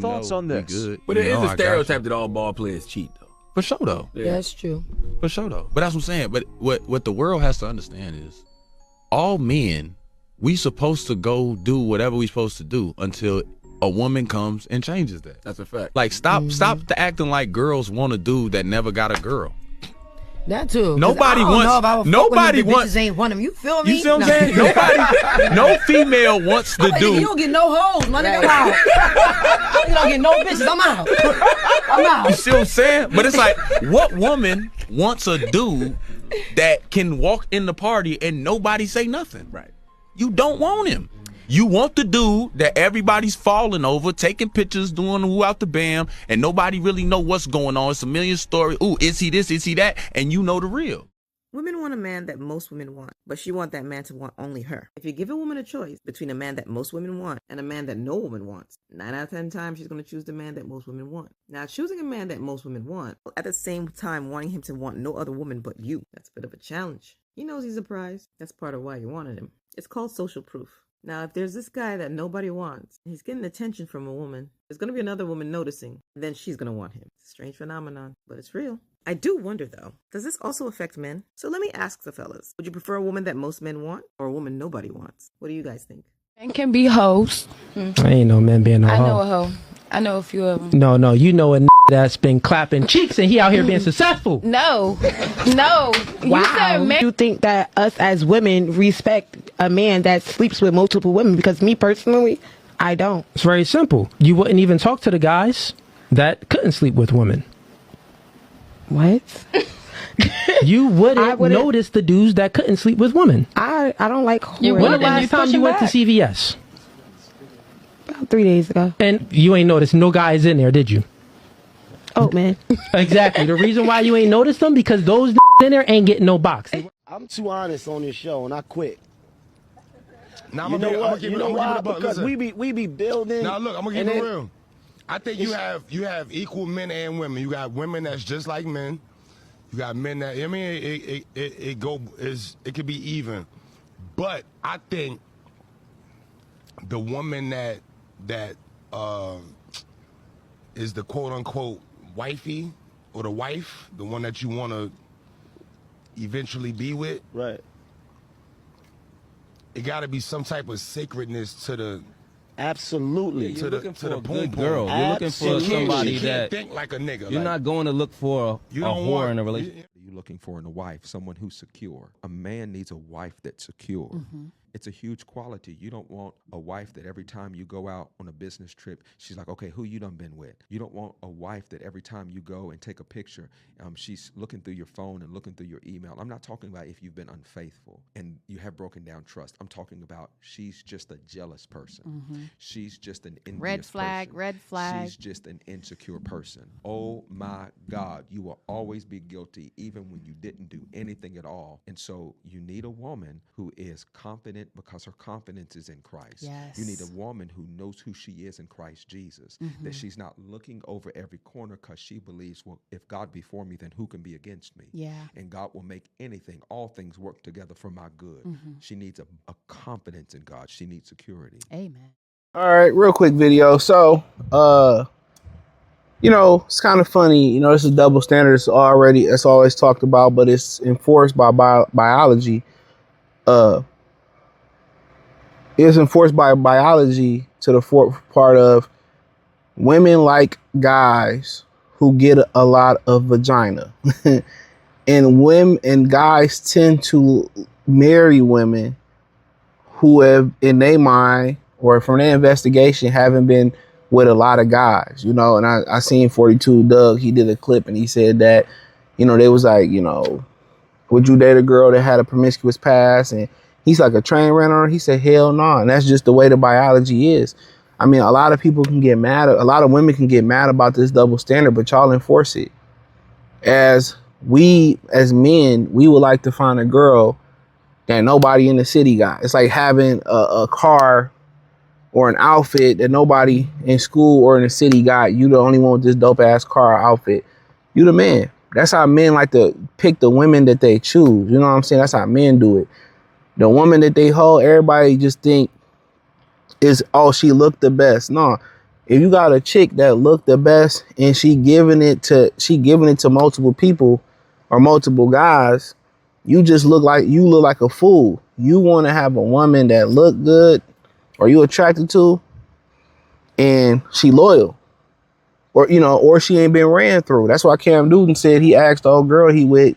thoughts on this? Good. But it is a stereotype that all ball players cheat, though. For sure, though. Yeah, that's true. For sure, though. But that's what I'm saying. But what the world has to understand is all men, we supposed to go do whatever we supposed to do until a woman comes and changes that. That's a fact. Like, stop the acting like girls want a dude that never got a girl. That too. Nobody wants. Ain't want him. You feel me? You see what I'm saying? No female wants the dude. You don't get no hoes, my nigga. Wow. You don't get no bitches. I'm out. I'm out. You see what I'm saying? But it's like, what woman wants a dude that can walk in the party and nobody say nothing? Right. You don't want him. You want the dude that everybody's falling over, taking pictures, doing who out the bam, and nobody really know what's going on. It's a million stories. Ooh, is he this? Is he that? And you know the real. Women want a man that most women want, but she want that man to want only her. If you give a woman a choice between a man that most women want and a man that no woman wants, 9 out of 10 times she's going to choose the man that most women want. Now, choosing a man that most women want, at the same time wanting him to want no other woman but you, that's a bit of a challenge. He knows he's a prize. That's part of why you wanted him. It's called social proof. Now, if there's this guy that nobody wants, he's getting attention from a woman, there's going to be another woman noticing, and then she's going to want him. It's a strange phenomenon, but it's real. I do wonder, though, does this also affect men? So let me ask the fellas, would you prefer a woman that most men want or a woman nobody wants? What do you guys think? Men can be hoes. I ain't no man being no hoe. I know a hoe. I know a few of them. No, you know a that's been clapping cheeks and he out here being successful. No. Wow. You think that us as women respect a man that sleeps with multiple women? Because me personally, I don't. It's very simple. You wouldn't even talk to the guys that couldn't sleep with women. What? You wouldn't notice the dudes that couldn't sleep with women. I don't like You horror. When the last time you went to CVS? About 3 days ago. And you ain't noticed no guys in there, did you? Oh, man. Exactly. The reason why you ain't noticed them, because those in there ain't getting no box. I'm too honest on this show, and I quit. Now I'm gonna give it a buck. Because we be building. Now look, I'm gonna give it real. I think you have equal men and women. You got women that's just like men. You got men that, I mean, it could be even. But I think the woman that is the quote unquote wifey or the wife, the one that you want to eventually be with, right? It got to be some type of sacredness to the. Absolutely. You're looking for a boom good girl. You're looking for somebody that think like a nigga. You're not going to look for a whore in a relationship. You're looking for in a wife, someone who's secure. A man needs a wife that's secure. Mm-hmm. It's a huge quality. You don't want a wife that every time you go out on a business trip, she's like, okay, who you done been with? You don't want a wife that every time you go and take a picture, she's looking through your phone and looking through your email. I'm not talking about if you've been unfaithful and you have broken down trust. I'm talking about she's just a jealous person. Mm-hmm. She's just an envious Red flag, person. red flag. She's just an insecure person. Oh my God, you will always be guilty even when you didn't do anything at all. And so you need a woman who is confident because her confidence is in Christ. Yes. You need a woman who knows who she is in Christ Jesus, that she's not looking over every corner because she believes, well, if God be for me, then who can be against me? Yeah. And God will make all things work together for my good. She needs a confidence in God. She needs security. Amen. All right, real quick video. So, it's kind of funny. This is double standards it's always talked about, but it's enforced by biology. It's enforced by biology to the fourth part of women like guys who get a lot of vagina. And women and guys tend to marry women who have, in their mind or from their investigation, haven't been with a lot of guys, and I seen 42 Doug, he did a clip and he said that, they was like, would you date a girl that had a promiscuous past? And he's like, a train ran on her. He said, hell no. And that's just the way the biology is. I mean, a lot of people can get mad. A lot of women can get mad about this double standard, but y'all enforce it. As men, we would like to find a girl that nobody in the city got. It's like having a car or an outfit that nobody in school or in the city got. You the only one with this dope ass car or outfit. You the man. That's how men like to pick the women that they choose. You know what I'm saying? That's how men do it. The woman that they hold, everybody just think is, oh, she looked the best. No, If you got a chick that look the best and she giving it to multiple people or multiple guys, you look like a fool. You want to have a woman that look good or you attracted to and she loyal. Or she ain't been ran through. That's why Cam Newton said he asked the old girl he with,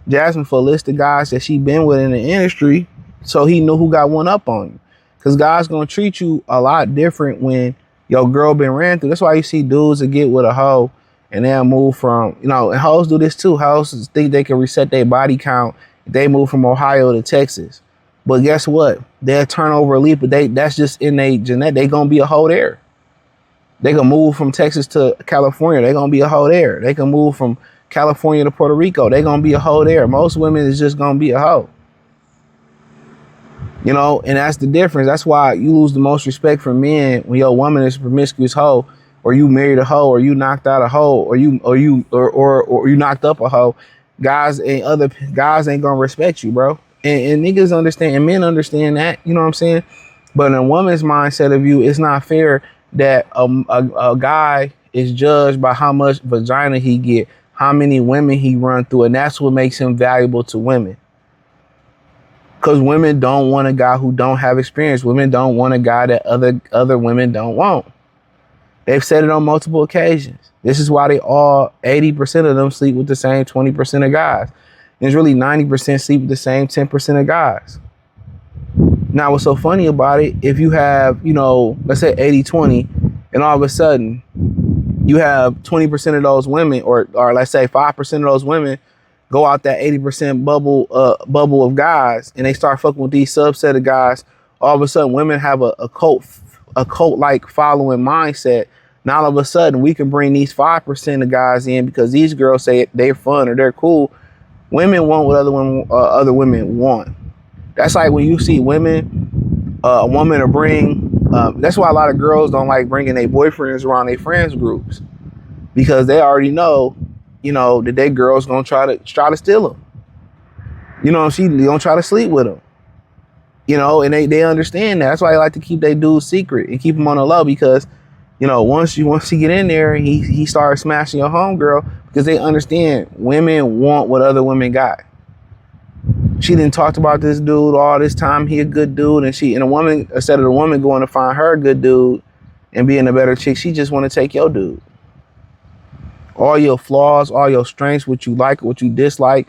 Jasmine, for a list of guys that she been with in the industry, so he knew who got one up on you. Because guys gonna treat you a lot different when your girl been ran through. That's why you see dudes that get with a hoe and they'll move from, and hoes do this too. Hoes think they can reset their body count if they move from Ohio to Texas. But guess what? They'll turn over a leaf, but that's just in their genetic. They gonna be a hoe there. They can move from Texas to California. They gonna be a hoe there. They can move from California to Puerto Rico. They gonna be a hoe there. Most women is just gonna be a hoe. And that's the difference. That's why you lose the most respect from men when your woman is a promiscuous hoe, or you married a hoe, or you knocked out a hoe, or you knocked up a hoe. Guys ain't gonna respect you, bro. And niggas understand, and men understand that. You know what I'm saying? But in a woman's mindset of view, it's not fair that a guy is judged by how much vagina he get, how many women he run through, and that's what makes him valuable to women. Because women don't want a guy who don't have experience. Women don't want a guy that other women don't want. They've said it on multiple occasions. This is why 80% of them sleep with the same 20% of guys. And it's really 90% sleep with the same 10% of guys. Now, what's so funny about it, if you have, let's say 80-20, and all of a sudden you have 20% of those women, or let's say 5% of those women go out that 80% bubble of guys, and they start fucking with these subset of guys, all of a sudden women have a cult-like following mindset. Now all of a sudden we can bring these 5% of guys in because these girls say they're fun or they're cool. Women want what other women want. That's like when you see women, a woman to bring, that's why a lot of girls don't like bringing their boyfriends around their friends groups, because they already know, that their girl's gonna try to steal them. She gonna try to sleep with them. And they understand that. That's why they like to keep their dudes secret and keep them on the low, because, once you get in there and he starts smashing your homegirl, because they understand women want what other women got. She didn't talk about this dude all this time. He a good dude, and a woman, instead of the woman going to find her a good dude and being a better chick, she just want to take your dude. All your flaws, all your strengths, what you like, what you dislike.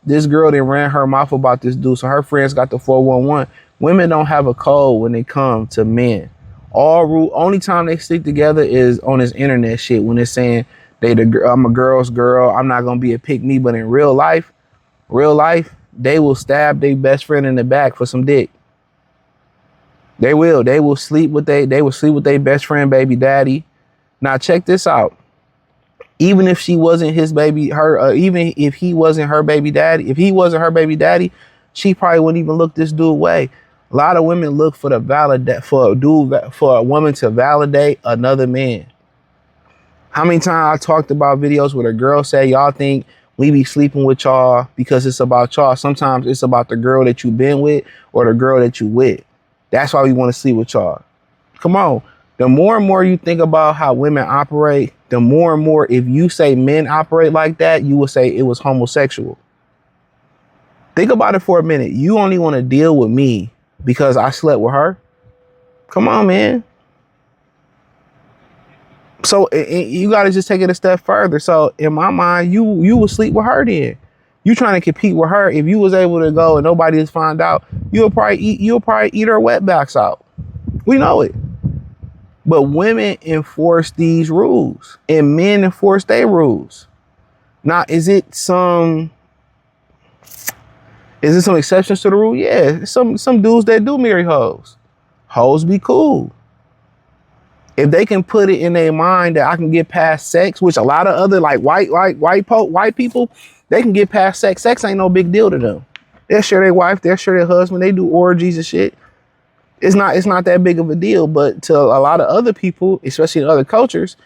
This girl then ran her mouth about this dude, so her friends got the 411. Women don't have a code when they come to men. Only time they stick together is on this internet shit, when they're saying I'm a girl's girl, I'm not gonna be a pick me. But in real life, they will stab their best friend in the back for some dick. They will sleep with their best friend baby daddy. Now check this out. Even if she wasn't his baby, even if he wasn't her baby daddy, she probably wouldn't even look this dude away. A lot of women look for a woman to validate another man. How many times I talked about videos where the girl say, y'all think we be sleeping with y'all because it's about y'all. Sometimes it's about the girl that you been with or the girl that you with. That's why we want to sleep with y'all. Come on. The more and more you think about how women operate, the more and more, if you say men operate like that, you will say it was homosexual. Think about it for a minute. You only want to deal with me because I slept with her? Come on, man. So you got to just take it a step further. So in my mind, you will sleep with her then. You trying to compete with her. If you was able to go and nobody just find out, you'll probably eat her wetbacks out. We know it. But women enforce these rules and men enforce their rules. Now, is it some exceptions to the rule? Yeah, some dudes that do marry hoes. Hoes be cool. If they can put it in their mind that I can get past sex, which a lot of other white people, they can get past sex. Sex ain't no big deal to them. They'll share their wife, they'll share their husband, they do orgies and shit. It's not that big of a deal, but to a lot of other people, especially in other cultures,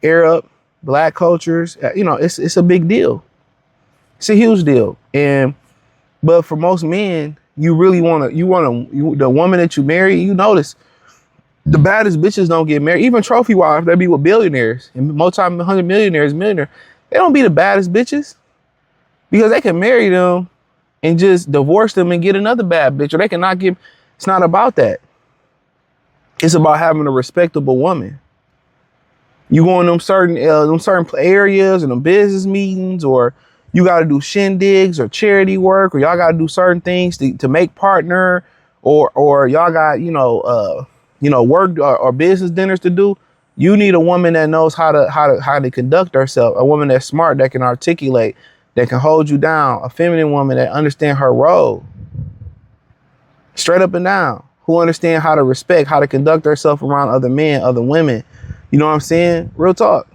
Arab, black cultures, it's a big deal. It's a huge deal. But for most men, you really the woman that you marry, you notice The baddest bitches don't get married. Even trophy wives, they be with billionaires and multi-hundred millionaires, millionaires. They don't be the baddest bitches because they can marry them and just divorce them and get another bad bitch, or they cannot get. It's not about that. It's about having a respectable woman. You go in them certain areas and them business meetings, or you got to do shindigs or charity work, or y'all got to do certain things to make partner, or y'all got work or business dinners to do. You need a woman that knows how to conduct herself, a woman that's smart, that can articulate, that can hold you down, a feminine woman that understands her role, straight up and down, who understand how to respect, how to conduct herself around other men, other women. You know what I'm saying? Real talk.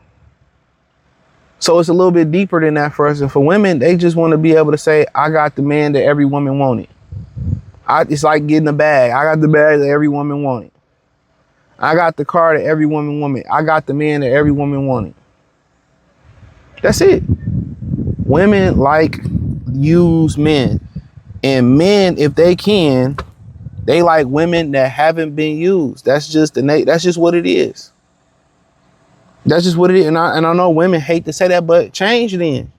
So it's a little bit deeper than that for us. And for women, they just want to be able to say, I got the man that every woman wanted. It's like getting a bag. I got the bag that every woman wanted. I got the car that every woman wanted. I got the man that every woman wanted. That's it. Women like use men. And men, if they can, they like women that haven't been used. That's just what it is. That's just what it is. And I know women hate to say that, but change then.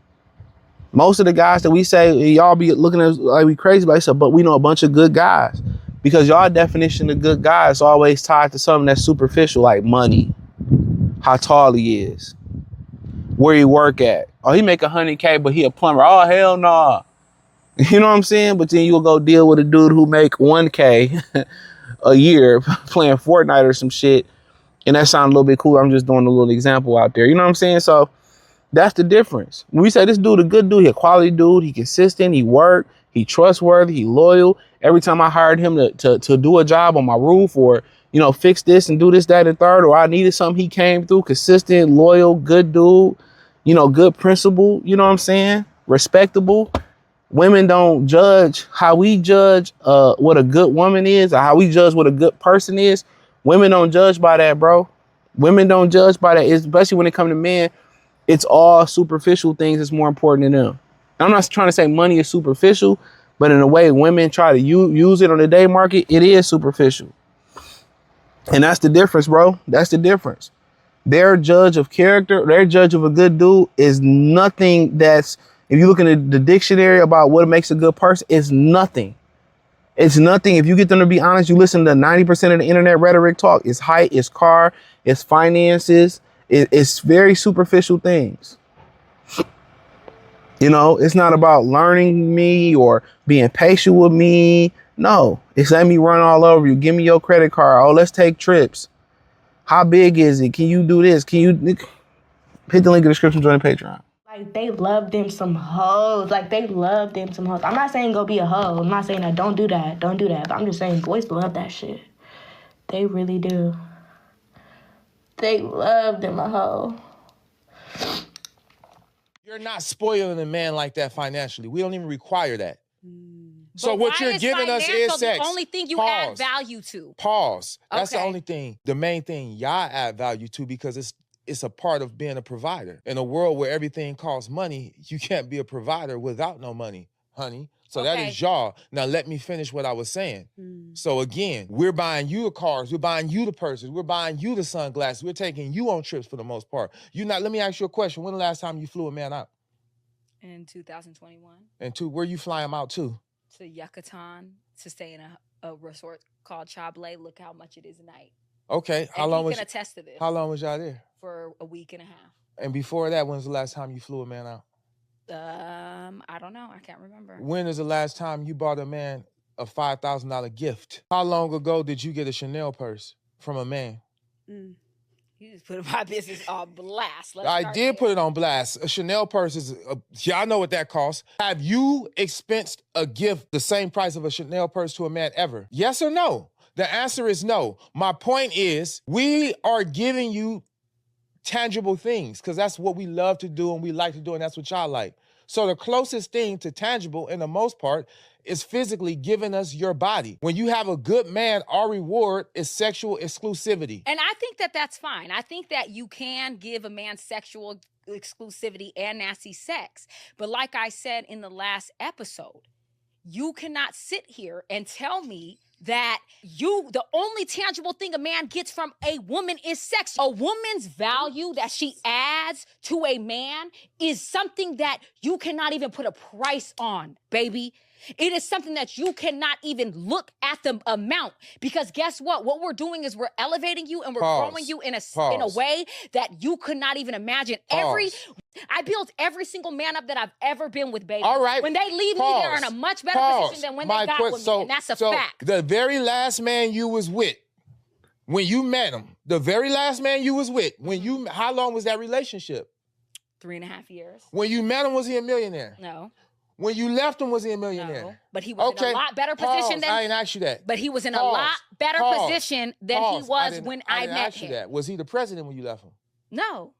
Most of the guys that we say, y'all be looking at us like we crazy, but we know a bunch of good guys. Because y'all definition of good guys is always tied to something that's superficial, like money, how tall he is, where he work at. Oh, he make $100K, but he a plumber. Oh, hell no. Nah. You know what I'm saying? But then you'll go deal with a dude who make $1K a year playing Fortnite or some shit. And that sounds a little bit cool. I'm just doing a little example out there. You know what I'm saying? So that's the difference. When we say this dude a good dude, he a quality dude, he consistent, he work, he trustworthy, he loyal. Every time I hired him to do a job on my roof, or, fix this and do this, that, and third, or I needed something, he came through. Consistent, loyal, good dude, good principle, you know what I'm saying? Respectable. Women don't judge how we judge what a good woman is, or how we judge what a good person is. Women don't judge by that, bro. Women don't judge by that, especially when it comes to men. It's all superficial things that's more important than them. I'm not trying to say money is superficial, but in a way, women try to use it on the day market. It is superficial. And that's the difference, bro. That's the difference. Their judge of character, their judge of a good dude is nothing that's, if you look in the dictionary about what makes a good person, it's nothing. It's nothing. If you get them to be honest, you listen to 90% of the internet rhetoric talk. It's height, it's car, it's finances. It's very superficial things. It's not about learning me or being patient with me. No, it's let me run all over you. Give me your credit card. Oh, let's take trips. How big is it? Can you do this? Can you hit the link in the description, join the Patreon. Like, they love them some hoes. Like, they love them some hoes. I'm not saying go be a hoe. I'm not saying that don't do that. Don't do that. But I'm just saying boys love that shit. They really do. They love them a hoe. You're not spoiling a man like that financially. We don't even require that. So But what why you're is giving us financial is sex. the only thing you Pause. add value to? Pause. That's the Okay. only thing. The main thing y'all add value to, because it's a part of being a provider. In a world where everything costs money, you can't be a provider without no money, honey. So that is y'all. Now let me finish what I was saying. So again, we're buying you the cars, we're buying you the purses, we're buying you the sunglasses, we're taking you on trips for the most part. Let me ask you a question. When the last time you flew a man out? In 2021. And where you fly him out to? To Yucatan, to stay in a resort called Chablé. Look how much it is a night. Okay. How long was he can attest to this. How long was y'all there? For a week and a half. And before that, when's the last time you flew a man out? I don't know. I can't remember. When is the last time you bought a man a $5,000 gift? How long ago did you get a Chanel purse from a man? You just put my business on blast. I did put it on blast. A Chanel purse is, y'all know what that costs. Have you expensed a gift the same price of a Chanel purse to a man ever? Yes or no? The answer is no. My point is, we are giving you tangible things because that's what we love to do and we like to do, and that's what y'all like. So the closest thing to tangible, in the most part, is physically giving us your body. When you have a good man, our reward is sexual exclusivity. And I think that that's fine. I think that you can give a man sexual exclusivity and nasty sex. But like I said in the last episode, you cannot sit here and tell me that the only tangible thing a man gets from a woman is sex. A woman's value that she adds to a man is something that you cannot even put a price on, baby. It is something that you cannot even look at the amount, because guess what? What we're doing is we're elevating you and we're growing you in a way that you could not even imagine. I built every single man up that I've ever been with, baby. All right. When they leave me, they're in a much better position than when they got with me, and that's a fact. The very last man you was with, when you met him, the very last man you was with, how long was that relationship? 3.5 years. When you met him, was he a millionaire? No. When you left him, was he a millionaire? No, but he was in a lot better position than... I didn't ask you that. But he was in a lot better position than he was when I met ask him. You that. Was he the president when you left him? No.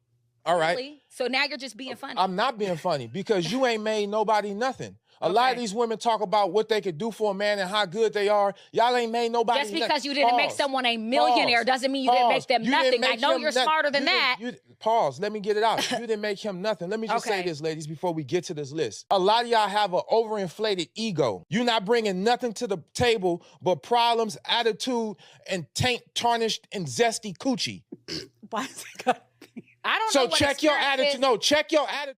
All right. Really? So now you're just being funny. I'm not being funny, because you ain't made nobody nothing. A lot of these women talk about what they could do for a man and how good they are. Y'all ain't made nobody nothing. Just because you didn't make someone a millionaire doesn't mean you didn't make them nothing. I know you're smarter than that. Pause. Let me get it out. You didn't make him nothing. Let me just say this, ladies, before we get to this list. A lot of y'all have an overinflated ego. You're not bringing nothing to the table but problems, attitude, and taint, tarnished, and zesty coochie. I don't know. So check your attitude. No, check your attitude.